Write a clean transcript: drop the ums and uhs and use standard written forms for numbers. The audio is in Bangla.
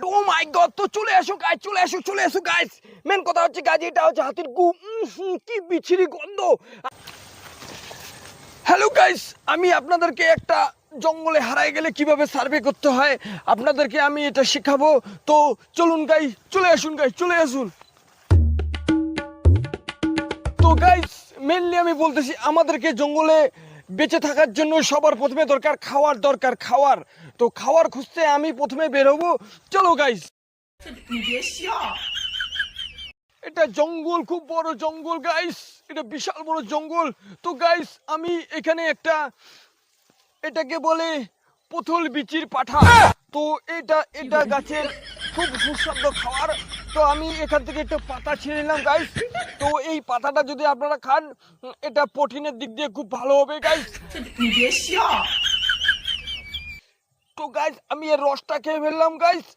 গড, ও মাই গড। তো চলে আসো গাইস, চলে আসো গাইস। মেন কথা হচ্ছে গাইস, এটা হচ্ছে হাতির গু। কি বিচ্ছিরি গন্ধ। হ্যালো গাইস, আমি আপনাদেরকে একটা জঙ্গলে হারায় গেলে কিভাবে সার্ভে করতে হয় আপনাদেরকে আমি এটা শেখাবো। তো চলুন গাইস, চলে আসুন। তো গাইস, মেনলি আমি বলতেছি আমাদেরকে জঙ্গলে বেঁচে থাকার জন্য সবার প্রথমে দরকার খাওয়ার। তো খাওয়ার খুঁজতে আমি প্রথমে বের হবো। চলো গাইস। এটা জঙ্গল, খুব বড় জঙ্গল গাইস, এটা বিশাল বড় জঙ্গল। তো গাইস, আমি এখানে এটাকে বলে পথল বিচির পাঠা। তো এটা গাছের খুব সুস্বাদু খাবার। তো আমি এখান থেকে একটা পাতা ছিঁড়ে নিলাম গাইস। তো এই পাতাটা যদি আপনারা খান, এটা প্রোটিনের দিক দিয়ে খুব ভালো হবে গাইস। তো গাইস, আমি এর রসটা খেয়ে ফেললাম গাইস।